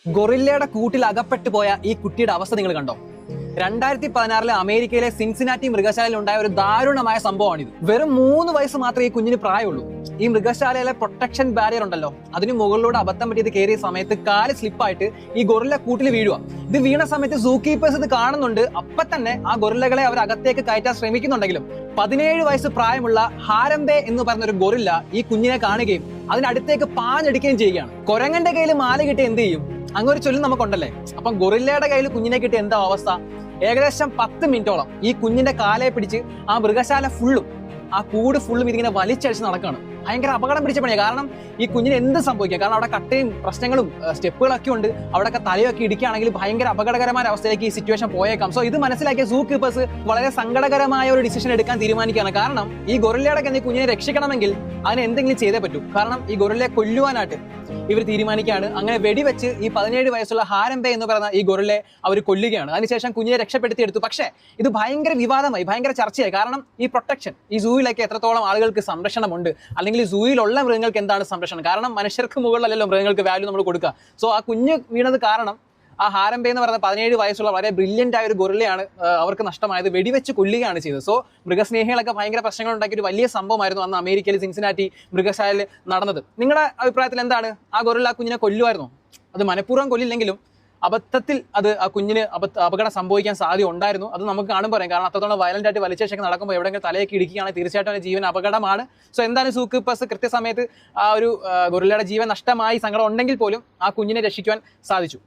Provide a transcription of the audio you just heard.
ഗൊറില്ലയുടെ കൂട്ടിൽ അകപ്പെട്ടു പോയ ഈ കുട്ടിയുടെ അവസ്ഥ നിങ്ങൾ കണ്ടോ? 2016 അമേരിക്കയിലെ സിൻസിനാറ്റി മൃഗശാലയിൽ ഉണ്ടായ ഒരു ദാരുണമായ സംഭവമാണിത്. വെറും 3 വയസ്സ് മാത്രമേ ഈ കുഞ്ഞിന് പ്രായമുള്ളൂ. ഈ മൃഗശാലയിലെ പ്രൊട്ടക്ഷൻ ബാരിയർ ഉണ്ടല്ലോ, അതിന് മുകളിലൂടെ അബദ്ധം പറ്റിയത് കയറിയ സമയത്ത് കാല് സ്ലിപ്പായിട്ട് ഈ ഗൊറില്ല കൂട്ടിൽ വീഴുക. ഇത് വീണ സമയത്ത് സൂ കീപ്പേഴ്സ് ഇത് കാണുന്നുണ്ട്. അപ്പൊ തന്നെ ആ ഗൊറില്ലകളെ അവർ അകത്തേക്ക് കയറ്റാൻ ശ്രമിക്കുന്നുണ്ടെങ്കിലും 17 വയസ്സ് പ്രായമുള്ള ഹാരംബെ എന്ന് പറഞ്ഞ ഒരു ഗൊറില്ല ഈ കുഞ്ഞിനെ കാണുകയും അതിനടുത്തേക്ക് പാഞ്ഞടിക്കുകയും ചെയ്യുകയാണ്. കൊരങ്ങന്റെ കയ്യിൽ മാല കിട്ടി എന്ത് ചെയ്യും? അങ്ങൊരു ചൊല്ലും നമുക്കുണ്ടല്ലേ. അപ്പം ഗൊറില്ലയുടെ കയ്യിൽ കുഞ്ഞിനെ കിട്ടിയ എന്താ അവസ്ഥ? ഏകദേശം 10 മിനിറ്റോളം ഈ കുഞ്ഞിന്റെ കാലയെ പിടിച്ച് ആ മൃഗശാല ഫുള്ളും, ആ കൂട് ഫുള്ളും ഇതിങ്ങനെ വലിച്ചടിച്ച് നടക്കുകയാണ്. ഭയങ്കര അപകടം പിടിച്ച പണിയാണ്. കാരണം ഈ കുഞ്ഞിന് എന്ത് സംഭവിക്കാം? കാരണം അവിടെ കട്ടയും പ്രശ്നങ്ങളും സ്റ്റെപ്പുകളൊക്കെ ഉണ്ട്. അവിടെയൊക്കെ തലയൊക്കെ ഇടിക്കുകയാണെങ്കിൽ ഭയങ്കര അപകടകരമായ അവസ്ഥയിലേക്ക് ഈ സിറ്റുവേഷൻ പോയേക്കാം. സോ ഇത് മനസ്സിലാക്കിയ സൂ കീപ്പേഴ്സ് വളരെ സങ്കടകരമായ ഒരു ഡിസിഷൻ എടുക്കാൻ തീരുമാനിക്കുകയാണ്. കാരണം ഈ ഗൊറില്ലയുടെ ഈ കുഞ്ഞിനെ രക്ഷിക്കണമെങ്കിൽ അതിന് എന്തെങ്കിലും ചെയ്തേ പറ്റൂ. കാരണം ഈ ഗൊറില്ലയെ കൊല്ലുവാനായിട്ട് ഇവർ തീരുമാനിക്കുകയാണ്. അങ്ങനെ വെടിവെച്ച് ഈ 17 വയസ്സുള്ള ഹാരംബെ എന്ന് പറയുന്ന ഈ ഗൊറില്ലയെ അവർ കൊല്ലുകയാണ്. അതിനുശേഷം കുഞ്ഞിനെ രക്ഷപ്പെടുത്തിയെടുത്തു. പക്ഷേ ഇത് ഭയങ്കര വിവാദമായി, ഭയങ്കര ചർച്ചയായി. കാരണം ഈ പ്രൊട്ടക്ഷൻ, ഈ സൂയിലൊക്കെ എത്രത്തോളം ആളുകൾക്ക് സംരക്ഷണമുണ്ട്, അല്ലെങ്കിൽ സൂയിലുള്ള മൃഗങ്ങൾക്ക് എന്താണ് സംരക്ഷണം? കാരണം മനുഷ്യർക്ക് മുകളിലല്ലോ മൃഗങ്ങൾക്ക് വാല്യൂ നമ്മൾ കൊടുക്കുക. സോ ആ കുഞ്ഞ് വീണത് കാരണം ആ ഹാരംബെ എന്ന് പറയുന്ന 17 വയസ്സുള്ള വളരെ ബ്രില്യൻ്റ് ആയ ഒരു ഗൊറില്ലയാണ് അവർക്ക് നഷ്ടമായത്. വെടിവെച്ച് കൊല്ലുകയാണ് ചെയ്തത്. സോ മൃഗസ്നേഹികളൊക്കെ ഭയങ്കര പ്രശ്നങ്ങൾ ഉണ്ടാക്കിയ ഒരു വലിയ സംഭവമായിരുന്നു അന്ന് അമേരിക്കയിൽ സിൻസിനാറ്റി മൃഗശാലയിൽ നടന്നത്. നിങ്ങളുടെ അഭിപ്രായത്തിൽ എന്താണ്? ആ ഗൊറില്ല കുഞ്ഞിനെ കൊല്ലുമായിരുന്നോ? അത് മനഃപൂർവ്വം കൊല്ലില്ലെങ്കിലും അബദ്ധത്തിൽ അത് ആ കുഞ്ഞിന് അപകടം സംഭവിക്കാൻ സാധ്യത ഉണ്ടായിരുന്നു. അത് നമുക്ക് കാണുമ്പോൾ പറയാം. കാരണം അത്രത്തോളം വയലന്റ് ആയിട്ട് വലിച്ചേഷൊക്കെ നടക്കുമ്പോൾ എവിടെയെങ്കിലും തലയൊക്കെ ഇടിക്കുകയാണെങ്കിൽ തീർച്ചയായിട്ടും അതിന്റെ ജീവൻ അപകടമാണ്. സോ എന്തായാലും സൂ കീപ്പേഴ്സ് കൃത്യസമയത്ത് ആ ഒരു ഗൊറില്ലയുടെ ജീവൻ നഷ്ടമായി സങ്കടം ഉണ്ടെങ്കിൽ പോലും ആ കുഞ്ഞിനെ രക്ഷിക്കുവാൻ സാധിച്ചു.